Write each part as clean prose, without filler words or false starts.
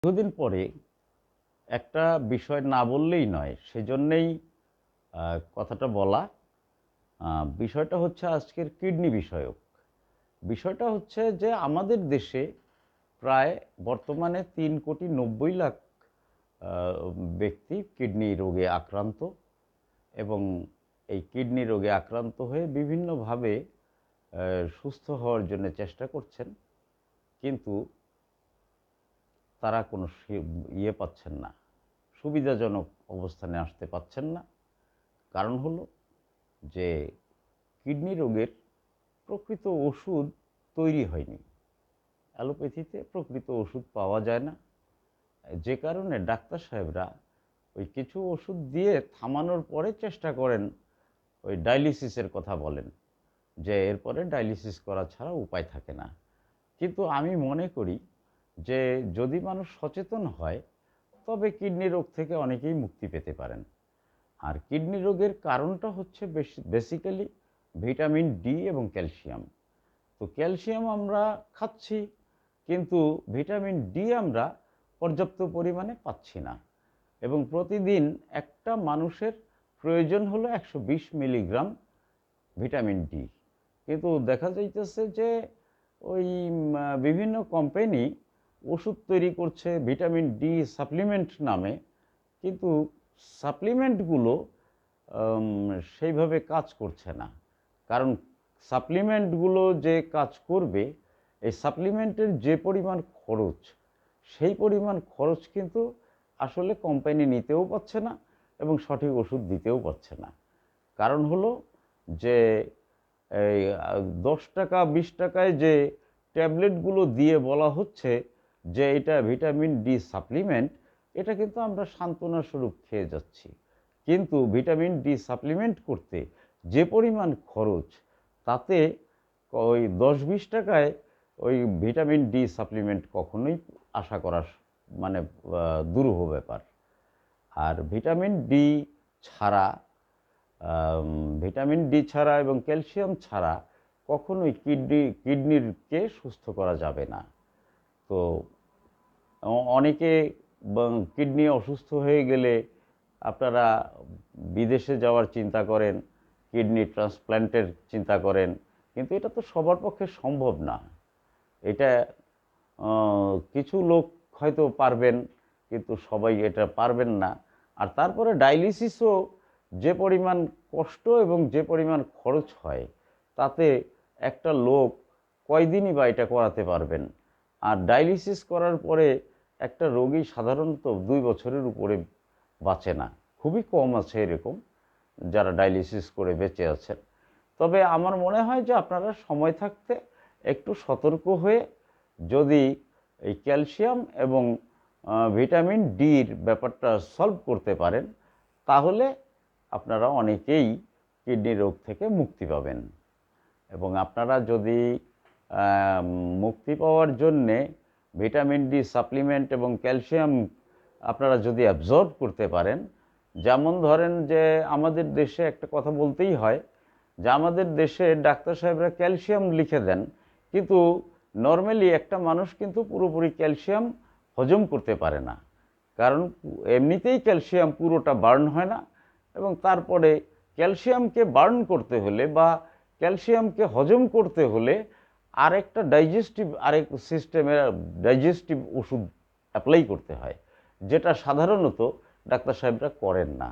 দীর্ঘদিন পরে একটা বিষয় না বললেই নয়, সেজন্যেই কথাটা বলা। বিষয়টা হচ্ছে আজকের কিডনি বিষয়ক। বিষয়টা হচ্ছে যে আমাদের দেশে প্রায় বর্তমানে ৩,৯০,০০,০০০ আ ব্যক্তি কিডনি রোগে আক্রান্ত এবং এই কিডনি রোগে আক্রান্ত হয়ে বিভিন্নভাবে সুস্থ হওয়ার জন্য চেষ্টা করছেন। কিন্তু তারা কোনো পাচ্ছেন না, সুবিধাজনক অবস্থানে আসতে পারছেন না। কারণ হলো যে কিডনি রোগের প্রকৃত ওষুধ তৈরি হয়নি। অ্যালোপ্যাথিতে প্রকৃত ওষুধ পাওয়া যায় না। যে কারণে ডাক্তার সাহেবরা ওই কিছু ওষুধ দিয়ে থামানোর পরে চেষ্টা করেন, ওই ডায়ালিসিসের কথা বলেন যে এরপরে ডায়ালিসিস করা ছাড়া উপায় থাকে না। কিন্তু আমি মনে করি যে যদি মানুষ সচেতন হয় তবে কিডনি রোগ থেকে অনেকেই মুক্তি পেতে পারেন। আর কিডনি রোগের কারণটা হচ্ছে বেসিক্যালি ভিটামিন ডি এবং ক্যালসিয়াম। তো ক্যালসিয়াম আমরা খাচ্ছি, কিন্তু ভিটামিন ডি আমরা পর্যাপ্ত পরিমাণে পাচ্ছি না। এবং প্রতিদিন একটা মানুষের প্রয়োজন হলো ১২০ মিলিগ্রাম ভিটামিন ডি। কিন্তু দেখা যাইতেছে যে ওই বিভিন্ন কোম্পানি ওষুধ তৈরি করছে ভিটামিন ডি সাপ্লিমেন্ট নামে, কিন্তু সাপ্লিমেন্টগুলো সেইভাবে কাজ করছে না। কারণ সাপ্লিমেন্টগুলো যে কাজ করবে, এই সাপ্লিমেন্টের যে পরিমাণ খরচ, সেই পরিমাণ খরচ কিন্তু আসলে কোম্পানি নিতেও পারছে না এবং সঠিক ওষুধ দিতেও পারছে না। কারণ হলো যে এই ১০ টাকা ২০ টাকায় যে ট্যাবলেটগুলো দিয়ে বলা হচ্ছে যে এটা ভিটামিন ডি সাপ্লিমেন্ট, এটা কিন্তু আমরা সান্ত্বনা স্বরূপ খেয়ে যাচ্ছি। কিন্তু ভিটামিন ডি সাপ্লিমেন্ট করতে যে পরিমাণ খরচ, তাতে ওই ১০-২০ টাকায় ওই ভিটামিন ডি সাপ্লিমেন্ট কখনোই আশা করা মানে দুরূহ ব্যাপার। আর ভিটামিন ডি ছাড়া ভিটামিন ডি ছাড়া এবং ক্যালসিয়াম ছাড়া কখনোই কিডনিকে সুস্থ করা যাবে না। তো অনেকে কিডনি অসুস্থ হয়ে গেলে আপনারা বিদেশে যাওয়ার চিন্তা করেন, কিডনি ট্রান্সপ্ল্যান্টের চিন্তা করেন, কিন্তু এটা তো সবার পক্ষে সম্ভব না। এটা কিছু লোক হয়তো পারবেন, কিন্তু সবাই এটা পারবেন না। আর তারপরে ডায়ালিসিসও যে পরিমাণ কষ্ট এবং যে পরিমাণ খরচ হয়, তাতে একটা লোক কয়দিনই বা এটা করাতে পারবেন। আর ডায়ালিসিস করার পরে একটা রোগী সাধারণত ২ বছরের উপরে বাঁচে না। খুবই কম আছে এরকম যারা ডায়ালিসিস করে বেঁচে আছেন। তবে আমার মনে হয় যে আপনারা সময় থাকতে একটু সতর্ক হয়ে যদি এই ক্যালসিয়াম এবং ভিটামিন ডির ব্যাপারটা সলভ করতে পারেন, তাহলে আপনারা অনেকেই কিডনি রোগ থেকে মুক্তি পাবেন। এবং আপনারা যদি মুক্তি পাওয়ার জন্যে ভিটামিন ডি সাপ্লিমেন্ট এবং ক্যালসিয়াম আপনারা যদি অ্যাবজর্ব করতে পারেন, যেমন ধরেন যে আমাদের দেশে একটা কথা বলতেই হয় যে আমাদের দেশে ডাক্তার সাহেবরা ক্যালসিয়াম লিখে দেন, কিন্তু নর্মালি একটা মানুষ কিন্তু পুরোপুরি ক্যালসিয়াম হজম করতে পারে না। কারণ এমনিতেই ক্যালসিয়াম পুরোটা বার্ন হয় না, এবং তারপরে ক্যালসিয়ামকে বার্ন করতে হলে বা ক্যালসিয়ামকে হজম করতে হলে আরেক সিস্টেমের ডাইজেস্টিভ ওষুধ অ্যাপ্লাই করতে হয়, যেটা সাধারণত ডাক্তার সাহেবরা করেন না।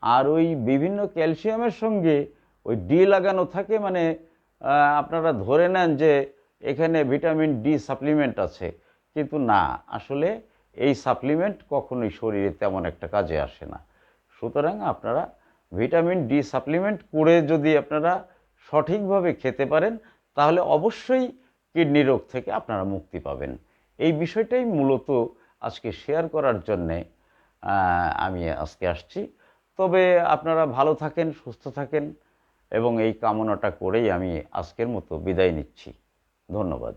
আর ওই বিভিন্ন ক্যালসিয়ামের সঙ্গে ওই ডি লাগানো থাকে, মানে আপনারা ধরে নেন যে এখানে ভিটামিন ডি সাপ্লিমেন্ট আছে, কিন্তু না, আসলে এই সাপ্লিমেন্ট কখনোই শরীরে তেমন একটা কাজে আসে না। সুতরাং আপনারা ভিটামিন ডি সাপ্লিমেন্ট করে যদি আপনারা সঠিকভাবে খেতে পারেন, তাহলে অবশ্যই কিডনি রোগ থেকে আপনারা মুক্তি পাবেন। এই বিষয়টাই মূলত আজকে শেয়ার করার জন্যে আমি আজকে আসছি। তবে আপনারা ভালো থাকেন, সুস্থ থাকেন, এবং এই কামনাটা করেই আমি আজকের মতো বিদায় নিচ্ছি। ধন্যবাদ।